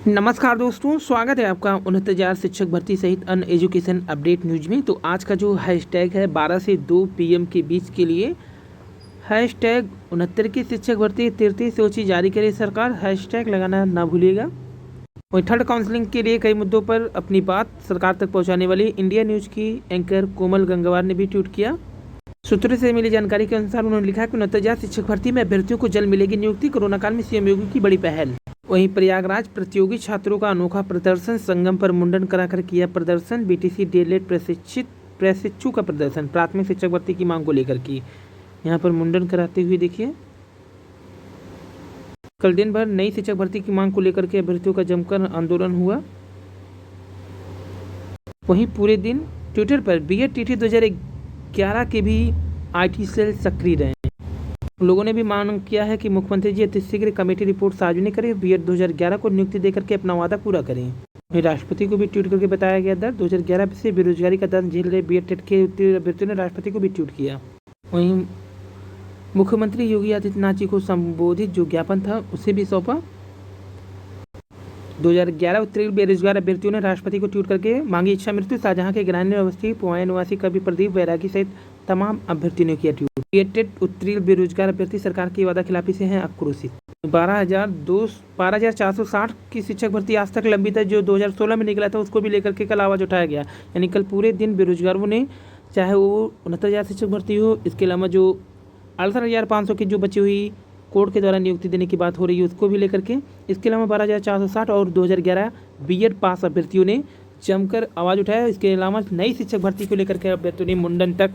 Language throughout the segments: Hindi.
नमस्कार दोस्तों, स्वागत है आपका 69,000 शिक्षक भर्ती सहित अन्य एजुकेशन अपडेट न्यूज में। तो आज का जो हैशटैग है 12 से 2 PM के बीच के लिए हैशटैग 69 की शिक्षक भर्ती 33 सूची जारी करे सरकार, हैशटैग लगाना ना भूलिएगा। वहीं थर्ड काउंसलिंग के लिए कई मुद्दों पर अपनी बात सरकार तक पहुंचाने वाली इंडिया न्यूज की एंकर कोमल गंगवार ने भी ट्वीट किया। सूत्रों से मिली जानकारी के अनुसार उन्होंने लिखा कि 69,000 शिक्षक भर्ती में अभ्यर्थियों को जल्द मिलेगी नियुक्ति, कोरोना काल में सीएम योगी की बड़ी पहल। वहीं प्रयागराज प्रतियोगी छात्रों का अनोखा प्रदर्शन, संगम पर मुंडन कराकर किया प्रदर्शन, बीटीसी डीएलएड प्रशिक्षु का प्रदर्शन प्राथमिक शिक्षक भर्ती की मांग को लेकर की। यहाँ पर मुंडन कराते हुए देखिए। कल दिन भर नई शिक्षक भर्ती की मांग को लेकर के अभ्यर्थियों का जमकर आंदोलन हुआ। वहीं पूरे दिन ट्विटर पर बीएड टीटी 2011 के भी IT सेल सक्रिय रहे। लोगों ने भी मांग किया है कि मुख्यमंत्री जी अति शीघ्र कमेटी रिपोर्ट सार्वजनिक करें, बीएड 2011 को नियुक्ति देकर के अपना वादा पूरा करें। वहीं राष्ट्रपति को भी ट्वीट करके बताया गया दर 2011 से बेरोजगारी का दर्द झेल रहे बीएड टेट के अभ्यर्थियों ने राष्ट्रपति को भी ट्वीट किया। वहीं मुख्यमंत्री योगी आदित्यनाथ जी को संबोधित जो ज्ञापन था उसे भी सौंपा। 2011 उत्तीर्ण बेरोजगार अभ्यर्थियों ने राष्ट्रपति को ट्वीट करके मांगी इच्छा मृत्यु। शाहजहां के ग्रामीण अवस्थी पुवाया निवासी कवि प्रदीप बैरागी सहित तमाम अभ्यर्थियों ने किया ट्वीट। बीएड उत्तीर्ण बेरोजगार अभ्यर्थी सरकार की वादा खिलाफी से हैं आक्रोशित। 12,460 की शिक्षक भर्ती आज तक लंबित है, जो 2016 में निकला था उसको भी लेकर के कल आवाज उठाया गया। यानी कल पूरे दिन बेरोजगारों ने, चाहे वो 69,000 शिक्षक भर्ती हो, इसके अलावा जो 68,500 की जो बची हुई कोर्ट के द्वारा नियुक्ति देने की बात हो रही है उसको भी लेकर के, इसके अलावा 12,460 और 2011 बीएड पास अभ्यर्थियों ने जमकर आवाज़ उठाया। इसके अलावा नई शिक्षक भर्ती को लेकर के अभ्यर्थियों ने मुंडन तक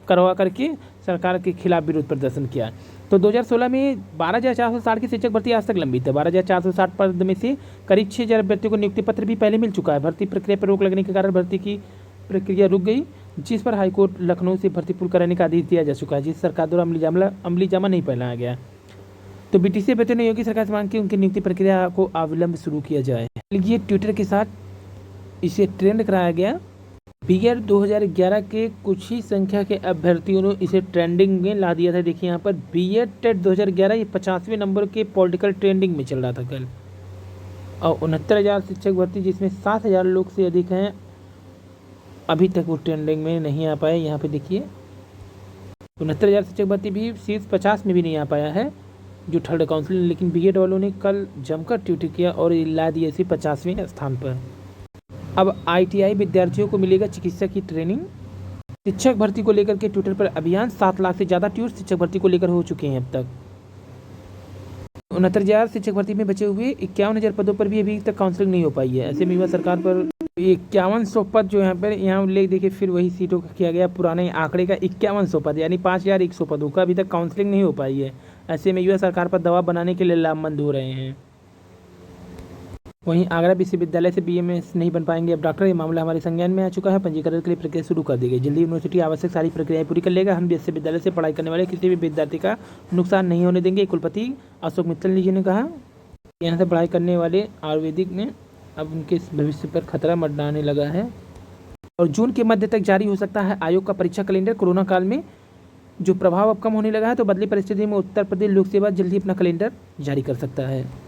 करवा करके सरकार के खिलाफ विरोध प्रदर्शन किया। तो 2016 में 12,460 की शिक्षक भर्ती आज तक लंबित है। 12,460 पद में से करीब 6,000 अभ्यर्थियों को नियुक्ति पत्र भी पहले मिल चुका है। भर्ती प्रक्रिया पर रोक लगने के कारण भर्ती की प्रक्रिया रुक गई, जिस पर हाईकोर्ट लखनऊ से भर्ती पूर्ण कराने का आदेश दिया जा चुका है, जिस सरकार द्वारा अमली जामा नहीं पहनाया गया। तो बीटीसी अभ्यर्थियों ने योगी सरकार से मांग की उनकी नियुक्ति प्रक्रिया को अविलंब शुरू किया जाए। ये ट्विटर के साथ इसे ट्रेंड कराया गया। बीएड 2011 के कुछ ही संख्या के अभ्यर्थियों ने इसे ट्रेंडिंग में ला दिया था। देखिए यहाँ पर बीएड टेट 2011 ये 50वें नंबर के पॉलिटिकल ट्रेंडिंग में चल रहा था कल। और 69,000 शिक्षक भर्ती जिसमें 7,000 लोग से अधिक हैं, अभी तक वो ट्रेंडिंग में नहीं आ पाए। यहाँ पे देखिए 69,000 शिक्षक भर्ती भी शीर्ष 50 में भी नहीं आ पाया है जो थर्ड काउंसिल, लेकिन बीएड वालों ने कल जमकर ट्वीट किया और ला दिया इसे 50वें स्थान पर। अब ITI विद्यार्थियों को मिलेगा चिकित्सा की ट्रेनिंग। शिक्षक भर्ती को लेकर के ट्विटर पर अभियान, 7 लाख से ज़्यादा ट्वीट शिक्षक भर्ती को लेकर हो चुके हैं अब तक। 69,000 शिक्षक भर्ती में बचे हुए 51,000 पदों पर भी अभी तक काउंसलिंग नहीं हो पाई है। ऐसे में युवा सरकार पर 5100 पद जो यहाँ उल्लेख देखिए, फिर वही सीटों का किया गया पुराने आंकड़े का 5100 पद, यानी 5,100 पदों का अभी तक काउंसलिंग नहीं हो पाई है। ऐसे में युवा सरकार पर दबाव बनाने के लिए लामबंद हो रहे हैं। वहीं आगरा विश्वविद्यालय से BMS नहीं बन पाएंगे अब डॉक्टर, ये मामला हमारे संज्ञान में आ चुका है। पंजीकरण के लिए प्रक्रिया शुरू कर दी गई। जल्दी यूनिवर्सिटी आवश्यक सारी प्रक्रियाएं पूरी कर लेगा। हम विश्वविद्यालय से पढ़ाई करने वाले किसी भी विद्यार्थी का नुकसान नहीं होने देंगे, कुलपति अशोक मित्तल जी ने कहा। यहाँ से पढ़ाई करने वाले आयुर्वेदिक ने अब उनके भविष्य पर खतरा मंडराने लगा है। और जून के मध्य तक जारी हो सकता है आयोग का परीक्षा कैलेंडर। कोरोना काल में जो प्रभाव अब कम होने लगा है, तो बदली परिस्थिति में उत्तर प्रदेश लोक सेवा जल्द ही अपना कैलेंडर जारी कर सकता है।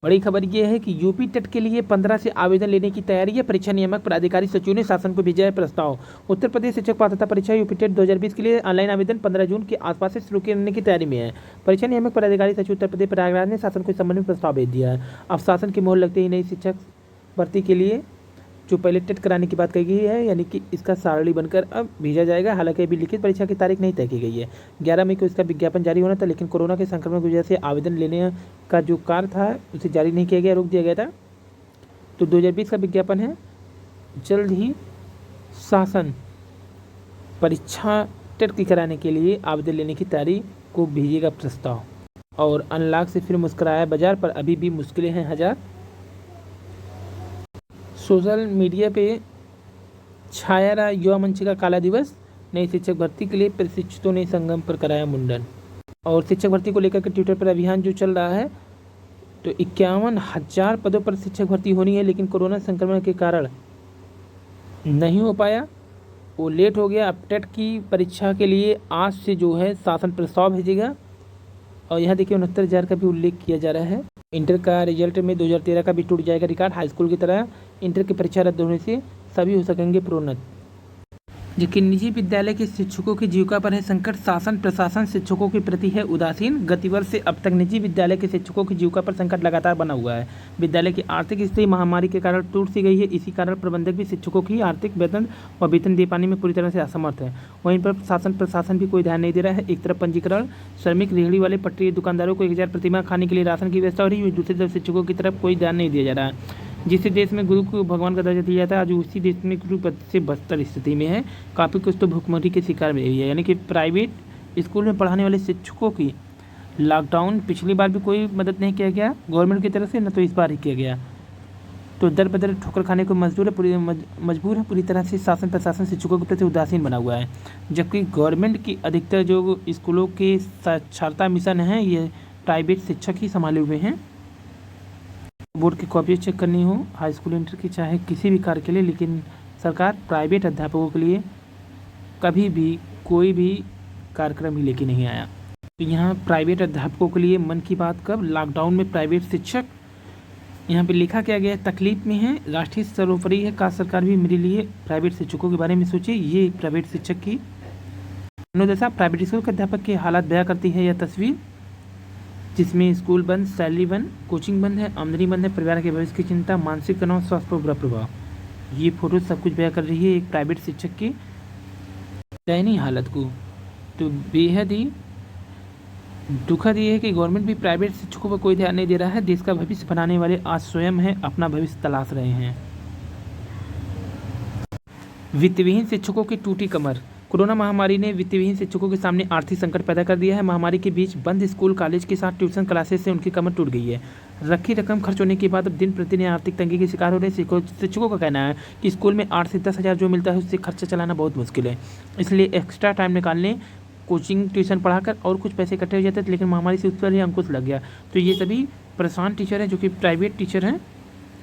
बड़ी खबर यह है कि यूपी टेट के लिए 15 से आवेदन लेने की तैयारी है। परीक्षा नियामक पदाधिकारी सचिव ने शासन को भेजा है प्रस्ताव। उत्तर प्रदेश शिक्षक पात्रता परीक्षा यूपी टेट 2020 के लिए ऑनलाइन आवेदन 15 जून के आसपास से शुरू करने की तैयारी में है। परीक्षा नियामक पदाधिकारी सचिव उत्तर प्रदेश प्रयागराज ने शासन को इस संबंध में प्रस्ताव भेज दिया है। अब शासन की मोहर लगते ही नई शिक्षक भर्ती के लिए जो पहले टेट कराने की बात कही गई है, यानी कि इसका सारणी बनकर अब भेजा जाएगा। हालांकि अभी लिखित परीक्षा की तारीख नहीं तय की गई है। 11 मई को इसका विज्ञापन जारी होना था, लेकिन कोरोना के संक्रमण की वजह से आवेदन लेने का जो कार्य था उसे जारी नहीं किया गया, रोक दिया गया था। तो 2020 का विज्ञापन है। जल्द ही शासन परीक्षा टेट की कराने के लिए आवेदन लेने की तैयारी को भेजेगा प्रस्ताव। और अनलॉक से फिर मुस्कुराया बाजार, पर अभी भी मुश्किलें हैं हजार। सोशल मीडिया पे छाया रहा युवा मंच का काला दिवस। नई शिक्षक भर्ती के लिए प्रशिक्षुओं ने संगम पर कराया मुंडन। और शिक्षक भर्ती को लेकर के ट्विटर पर अभियान जो चल रहा है, तो 51,000 पदों पर शिक्षक भर्ती होनी है, लेकिन कोरोना संक्रमण के कारण नहीं हो पाया, वो लेट हो गया। अब टेट की परीक्षा के लिए आज से जो है शासन प्रस्ताव भेजेगा। और यहाँ देखिए 69,000 का भी उल्लेख किया जा रहा है। इंटर का रिजल्ट में 2013 का भी टूट जाएगा रिकॉर्ड। हाई स्कूल की तरह इंटर की परीक्षा रद्द होने से सभी हो सकेंगे प्रोन्नत। जबकि निजी विद्यालय के शिक्षकों की जीविका पर है संकट, शासन प्रशासन शिक्षकों के प्रति है उदासीन। गत वर्ष से अब तक निजी विद्यालय के शिक्षकों की जीविका पर संकट लगातार बना हुआ है। विद्यालय की आर्थिक स्थिति महामारी के कारण टूट सी गई है। इसी कारण प्रबंधक भी शिक्षकों की आर्थिक वेतन और वेतन दे पाने में पूरी तरह से असमर्थ है। वहीं पर शासन प्रशासन भी कोई ध्यान नहीं दे रहा है। एक तरफ पंजीकरण, श्रमिक, रेहड़ी वाले, पटरी दुकानदारों को 1000 प्रतिमाह खाने के लिए राशन की व्यवस्था हो रही है, दूसरी तरफ शिक्षकों की तरफ कोई ध्यान नहीं दिया जा रहा है। जिस देश में गुरु को भगवान का दर्जा दिया जाता है, आज उसी देश में गुरु पद से बदतर स्थिति में है। काफ़ी कुछ तो भुखमरी के शिकार भी है। यानी कि प्राइवेट स्कूल में पढ़ाने वाले शिक्षकों की लॉकडाउन पिछली बार भी कोई मदद नहीं किया गया गवर्नमेंट की तरफ से, न तो इस बार ही किया गया। तो दर बदर ठोकर खाने को मजबूर है पूरी तरह से। शासन प्रशासन शिक्षकों के प्रति उदासीन बना हुआ है। जबकि गवर्नमेंट की अधिकतर जो स्कूलों के साक्षरता मिशन हैं, ये प्राइवेट शिक्षक ही संभाले हुए हैं। बोर्ड की कॉपी चेक करनी हो, हाई स्कूल, इंटर की, चाहे किसी भी कार्य के लिए, लेकिन सरकार प्राइवेट अध्यापकों के लिए कभी भी कोई भी कार्यक्रम ही लेके नहीं आया। तो यहाँ प्राइवेट अध्यापकों के लिए मन की बात कब, लॉकडाउन में प्राइवेट शिक्षक, यहाँ पे लिखा क्या गया है, तकलीफ में है, राष्ट्रीय सर्वोपरि है, का सरकार भी मेरे लिए प्राइवेट शिक्षकों के बारे में सोचे। ये प्राइवेट शिक्षक की मनोदशा, प्राइवेट स्कूल के अध्यापक की हालात बयां करती है यह तस्वीर, जिसमें स्कूल बंद, सैलरी बंद, कोचिंग बंद है, आमदनी बंद है, परिवार के भविष्य की चिंता, मानसिक तनाव, स्वास्थ्य पर बुरा प्रभाव। ये फोटो सब कुछ बयां कर रही है एक प्राइवेट शिक्षक की दयनीय हालत को। तो बेहद ही दुखद ये है कि गवर्नमेंट भी प्राइवेट शिक्षकों पर कोई ध्यान नहीं दे रहा है। देश का भविष्य बनाने वाले आज स्वयं है अपना भविष्य तलाश रहे हैं। वित्तविहीन शिक्षकों की टूटी कमर। कोरोना महामारी ने वित्तविहीन शिक्षकों के सामने आर्थिक संकट पैदा कर दिया है। महामारी के बीच बंद स्कूल कॉलेज के साथ ट्यूशन क्लासेस से उनकी कमर टूट गई है। रखी रकम खर्च होने के बाद अब दिन प्रतिदिन आर्थिक तंगी के शिकार हो रहे शिक्षकों का कहना है कि स्कूल में 8 से 10 हज़ार जो मिलता है उससे खर्चा चलाना बहुत मुश्किल है। इसलिए एक्स्ट्रा टाइम निकालने, कोचिंग ट्यूशन पढ़ाकर और कुछ पैसे इकट्ठे हो जाते थे, लेकिन महामारी से उस पर ही अंकुश लग गया। तो ये सभी परेशान टीचर हैं जो कि प्राइवेट टीचर हैं।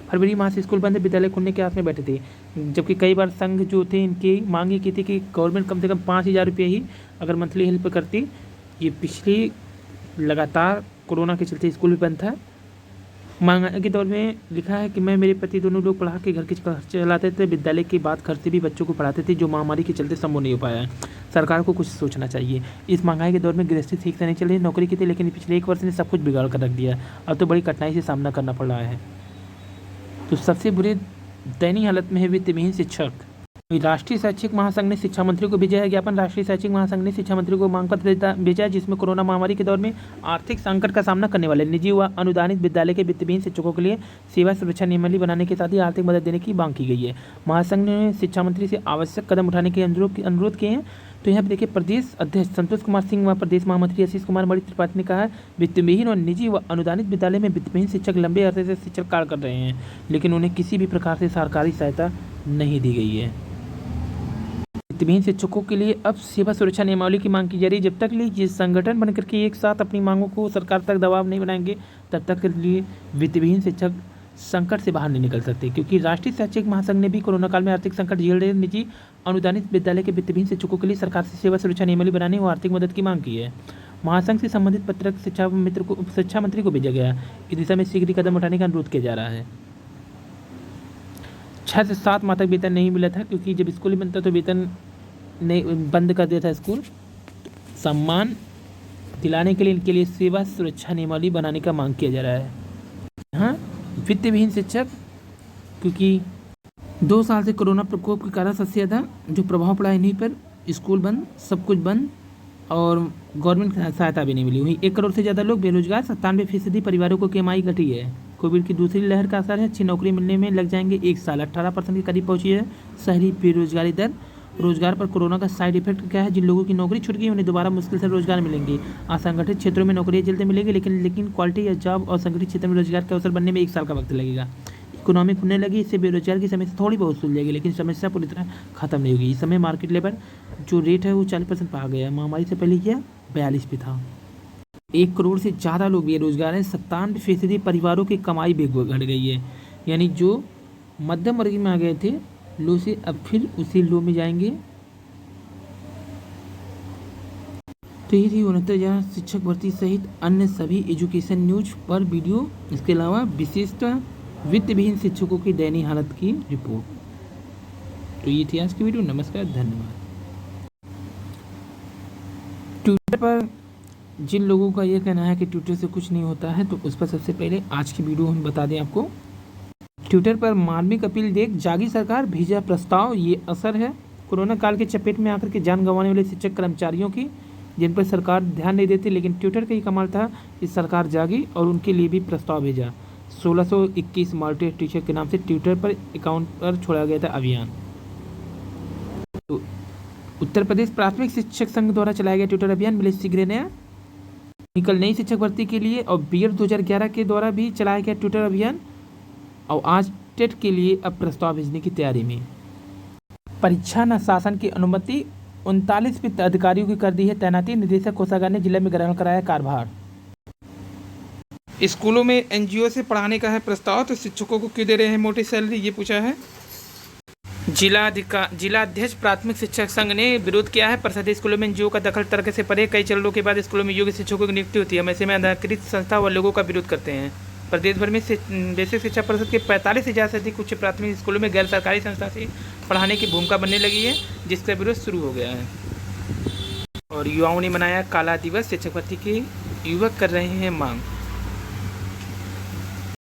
फरवरी माह से स्कूल बंद, विद्यालय खुलने के आस में बैठे थे। जबकि कई बार संघ जो थे इनकी मांग ये की थी कि गवर्नमेंट कम से कम 5,000 रुपये ही अगर मंथली हेल्प करती। ये पिछली लगातार कोरोना के चलते स्कूल भी बंद था। महंगाई के दौर में लिखा है कि मैं मेरे पति दोनों लोग पढ़ा के घर के खर्च चलाते थे, विद्यालय के बाद खर्च भी बच्चों को पढ़ाते थे, जो महामारी के चलते संभव नहीं हो पाया है। सरकार को कुछ सोचना चाहिए। इस महंगाई के दौर में गृहस्थी ठीक से नहीं चल रही, नौकरी की थी, लेकिन पिछले 1 वर्ष ने सब कुछ बिगाड़ कर रख दिया। अब तो बड़ी कठिनाई से सामना करना पड़ रहा है। तो सबसे बुरे दयनीय हालत में है वित्तविहीन शिक्षक। राष्ट्रीय शैक्षिक महासंघ ने शिक्षा मंत्री को भेजा है ज्ञापन। राष्ट्रीय शैक्षिक महासंघ ने शिक्षा मंत्री को मांग पत्र भेजा है, जिसमें कोरोना महामारी के दौर में आर्थिक संकट का सामना करने वाले निजी व अनुदानित विद्यालय के वित्तविहीन शिक्षकों के लिए सेवा सुरक्षा नियमावली बनाने के साथ ही आर्थिक मदद देने की मांग की गई है। महासंघ ने शिक्षा मंत्री से आवश्यक कदम उठाने के अनुरोध किए हैं। तो यहाँ पर देखिए, प्रदेश अध्यक्ष संतोष कुमार सिंह व प्रदेश महामंत्री आशीष कुमार मणि त्रिपाठी ने कहा, वित्तविहीन और निजी व अनुदानित विद्यालय में वित्तविहीन शिक्षक लंबे अरसे से शिक्षक कार्य कर रहे हैं, लेकिन उन्हें किसी भी प्रकार से सरकारी सहायता नहीं दी गई है। वित्तविहीन शिक्षकों के लिए अब सेवा सुरक्षा नियमावली की मांग की जा रही है। जब तक लिए संगठन बनकर के एक साथ अपनी मांगों को सरकार तक दबाव नहीं बनाएंगे, तब तक के लिए वित्तविहीन शिक्षक संकट से बाहर नहीं निकल सकते। क्योंकि राष्ट्रीय शैक्षिक महासंघ ने भी कोरोना काल में आर्थिक संकट झेल रहे निजी अनुदानित विद्यालय के वित्तविहीन शिक्षकों के लिए सरकार से सेवा सुरक्षा नियमावली बनाने और आर्थिक मदद की मांग की है। महासंघ से संबंधित पत्रक शिक्षा मंत्री को भेजा गया। इस दिशा में शीघ्र कदम उठाने का अनुरोध किया जा रहा है। 6 से 7 माह तक वेतन नहीं मिला था, क्योंकि जब स्कूल बनता तो वेतन नहीं बंद कर दिया था स्कूल। सम्मान दिलाने के लिए इनके लिए सेवा सुरक्षा नियमावली बनाने का मांग किया जा रहा है। हाँ, वित्तविहीन शिक्षक, क्योंकि 2 साल से कोरोना प्रकोप के कारण सबसे ज़्यादा जो प्रभाव पड़ा इन्हीं पर, स्कूल बंद, सब कुछ बंद और गवर्नमेंट सहायता भी नहीं मिली। वहीं 1 करोड़ से ज़्यादा लोग बेरोजगार, 97% परिवारों को कमाई घटी है। कोविड की दूसरी लहर का असर है। अच्छी नौकरी मिलने में लग जाएंगे 1 साल। 18% के करीब पहुंची है शहरी बेरोजगारी दर। रोजगार पर कोरोना का साइड इफेक्ट क्या है? जिन लोगों की नौकरी छूट गई उन्हें दोबारा मुश्किल से रोजगार मिलेंगे। असंगठित क्षेत्रों में नौकरियां जल्दी मिलेगी, लेकिन क्वालिटी या जॉब और संगठित क्षेत्र में रोजगार के अवसर बनने में 1 साल का वक्त लगेगा। इकोनॉमी खुलने लगी, इससे बेरोजगार की समस्या थोड़ी बहुत सुलझेगी, लेकिन समस्या पूरी तरह खत्म नहीं होगी। इस समय मार्केट लेवल जो रेट है वो 40% पर आ गया है। महामारी से पहले यह 42 पे था। 1 करोड़ से ज़्यादा लोग बेरोजगार हैं। 97% परिवारों की कमाई भी घट गई है। यानी जो मध्यम वर्ग में आ गए थे लो से, अब फिर उसी लो में जाएंगे। तो ये थी 69,000 शिक्षक भर्ती सहित अन्य सभी एजुकेशन न्यूज पर वीडियो। इसके अलावा विशेषतः वित्तविहीन शिक्षकों की दयनीय हालत की रिपोर्ट। तो ये थी आज की वीडियो। नमस्कार, धन्यवाद। ट्विटर पर जिन लोगों का ये कहना है कि ट्विटर से कुछ नहीं होता है, तो उस पर सबसे पहले आज की वीडियो हम बता दें आपको। ट्विटर पर मार्मिक अपील देख जागी सरकार, भेजा प्रस्ताव। ये असर है कोरोना काल के चपेट में आकर के जान गंवाने वाले शिक्षक कर्मचारियों की, जिन पर सरकार ध्यान नहीं देती। लेकिन ट्विटर का ही कमाल था कि सरकार जागी और उनके लिए भी प्रस्ताव भेजा। 1621 मॉडरेट टीचर के नाम से ट्विटर पर अकाउंट पर छोड़ा गया था अभियान। तो उत्तर प्रदेश प्राथमिक शिक्षक संघ द्वारा चलाया गया ट्विटर अभियान मिले शीघ्र नया। निकल नई शिक्षक भर्ती के लिए और बीएड 2011 के द्वारा भी चलाया गया ट्विटर अभियान। और आज टेट के लिए अब प्रस्ताव भेजने की तैयारी में। परीक्षा न शासन की अनुमति, 39 वित्त अधिकारियों की कर दी है तैनाती। निदेशक कोषागार ने जिले में ग्रहण कराया कार्यभार। स्कूलों में एनजीओ से पढ़ाने का है प्रस्ताव, तो शिक्षकों को क्यों दे रहे हैं मोटी सैलरी, ये पूछा है। जिलाध्यक्ष प्राथमिक शिक्षक संघ ने विरोध किया है। परिषदीय स्कूलों में एनजीओ का दखल तर्क से परे। कई चरणों के बाद स्कूलों में योग्य शिक्षकों की नियुक्ति होती है। हम ऐसे में अनाधिकृत संस्था व लोगों का विरोध करते हैं। प्रदेश भर में बेसिक शिक्षा परिषद के 45,000 से अधिक उच्च प्राथमिक स्कूलों में गैर सरकारी संस्था से पढ़ाने की भूमिका बनने लगी है, जिसका विरोध शुरू हो गया है। और युवाओं ने मनाया काला दिवस, शिक्षक भर्ती के युवक कर रहे हैं मांग।